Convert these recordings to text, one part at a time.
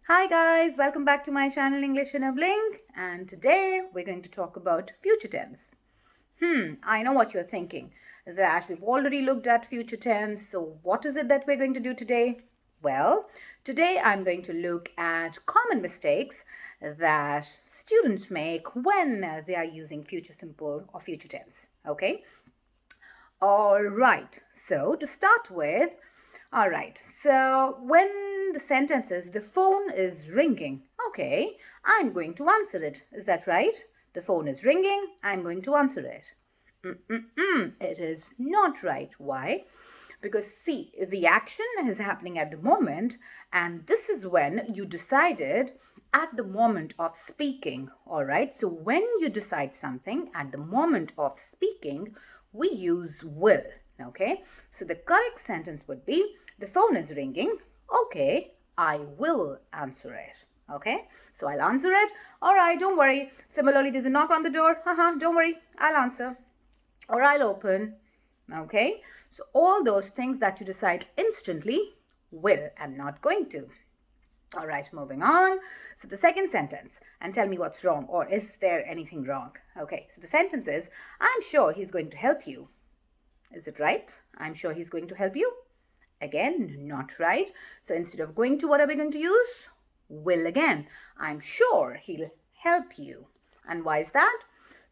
Hi guys, welcome back to my channel English in a Blink, and today we're going to talk about future tense. I know what you're thinking, that we've already looked at future tense, so what is it that we're going to do today? Well, today I'm going to look at common mistakes that students make when they are using future simple or future tense, okay? All right, so to start with, all right, so when the sentence is the phone is ringing, okay, I'm going to answer it. Is that right? The phone is ringing, I'm going to answer it. It is not right. Why? Because see, the action is happening at the moment, and this is when you decided at the moment of speaking. All right, so when you decide something at the moment of speaking, we use will. Okay, so the correct sentence would be the phone is ringing, okay, I will answer it. Okay, so I'll answer it. All right, don't worry. Similarly, there's a knock on the door. Don't worry, I'll answer, or I'll open. Okay, so all those things that you decide instantly, will and not going to. All right, moving on. So the second sentence, and tell me what's wrong, or is there anything wrong? Okay, so the sentence is, I'm sure he's going to help you. Is it right? I'm sure he's going to help you. Again, not right. So instead of going to, what are we going to use? Will again. I'm sure he'll help you. And why is that?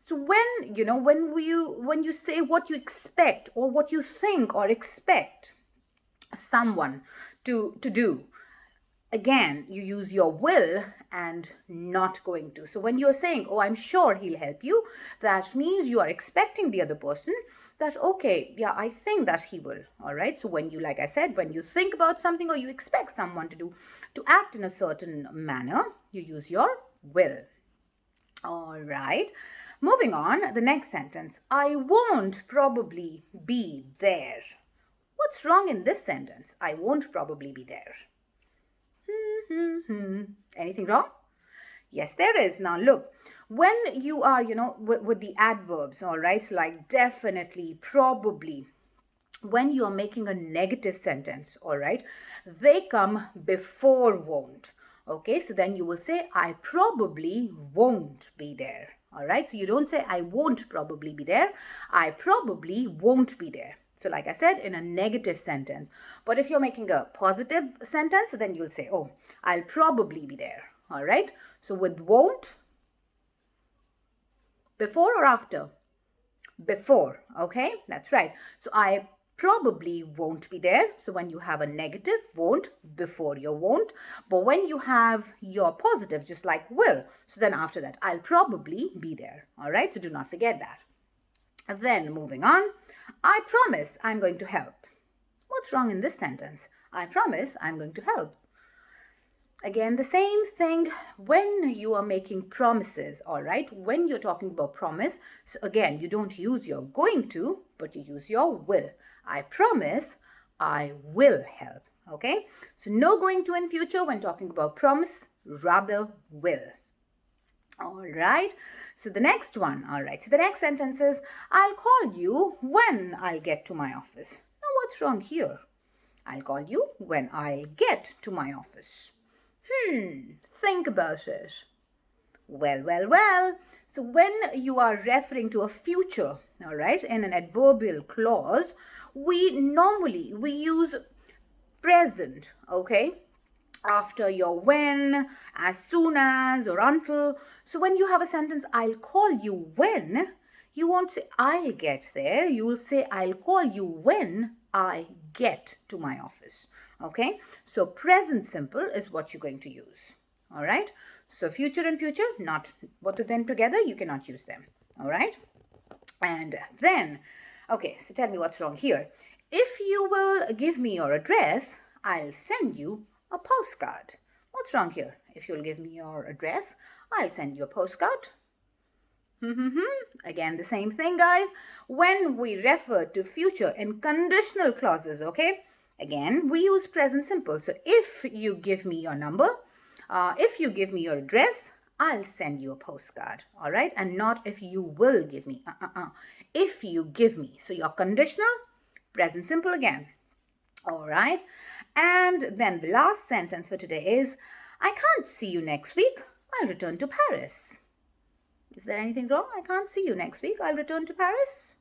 So when you say what you expect or what you think or expect someone to do, again, you use your will and not going to. So when you're saying, oh, I'm sure he'll help you, that means you are expecting the other person that, okay, yeah, I think that he will. All right. So when you, like I said, when you think about something or you expect someone to act in a certain manner, you use your will. All right. Moving on, the next sentence, I won't probably be there. What's wrong in this sentence? I won't probably be there. Anything wrong? Yes, there is. Now look, when you are, with the adverbs, all right, like definitely, probably, when you are making a negative sentence, all right, they come before won't. Okay, so then you will say, I probably won't be there. All right, so you don't say, I won't probably be there. I probably won't be there. So like I said, in a negative sentence. But if you're making a positive sentence, then you'll say, oh, I'll probably be there. All right. So with won't, before or after? Before. Okay, that's right. So I probably won't be there. So when you have a negative, won't, before your won't. But when you have your positive, just like will, so then after that, I'll probably be there. All right. So do not forget that. Then moving on, I promise I'm going to help. What's wrong in this sentence? I promise I'm going to help. Again, the same thing when you are making promises, all right? When you're talking about promise, so again, you don't use your going to, but you use your will. I promise I will help, okay? So no going to in future when talking about promise, rather will. All right. So the next one, all right. So the next sentence is, I'll call you when I get to my office. Now what's wrong here? I'll call you when I get to my office. Think about it. Well. So when you are referring to a future, all right, in an adverbial clause, we use present, okay, after your when, as soon as, or until. So when you have a sentence, I'll call you when, you won't say I'll get there. You will say I'll call you when I get to my office. Okay, so present simple is what you're going to use. All right, so future and future, not both of them together, you cannot use them. All right, and then, okay, so tell me what's wrong here. If you will give me your address, I'll send you a postcard. What's wrong here? If you'll give me your address, I'll send you a postcard. Again, the same thing, guys. When we refer to future in conditional clauses, okay, again, we use present simple. So if you give me your number, if you give me your address, I'll send you a postcard. All right, and not if you will give me. If you give me. So your conditional, present simple again. All right, and then the last sentence for today is, I can't see you next week. I'll return to Paris. Is there anything wrong? I can't see you next week. I'll return to Paris.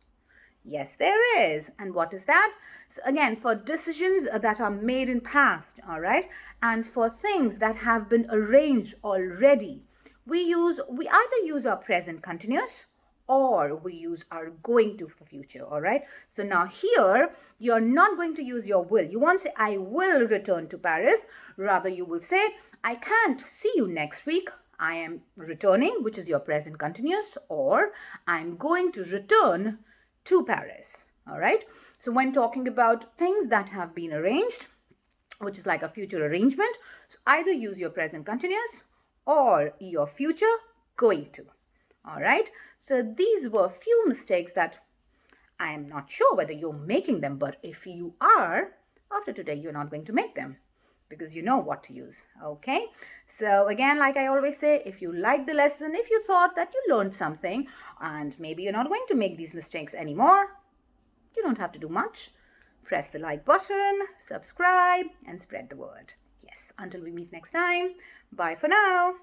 Yes, there is. And what is that? So again, for decisions that are made in past, all right, and for things that have been arranged already, we either use our present continuous or we use our going to for future, all right? So now here, you're not going to use your will. You won't say, I will return to Paris. Rather, you will say, I can't see you next week. I am returning, which is your present continuous, or I'm going to return to Paris, all right? So when talking about things that have been arranged, which is like a future arrangement, so either use your present continuous or your future going to, all right? So these were few mistakes that I am not sure whether you're making them, but if you are, after today, you're not going to make them because you know what to use, okay? So again, like I always say, if you liked the lesson, if you thought that you learned something and maybe you're not going to make these mistakes anymore, you don't have to do much. Press the like button, subscribe, and spread the word. Yes, until we meet next time, bye for now.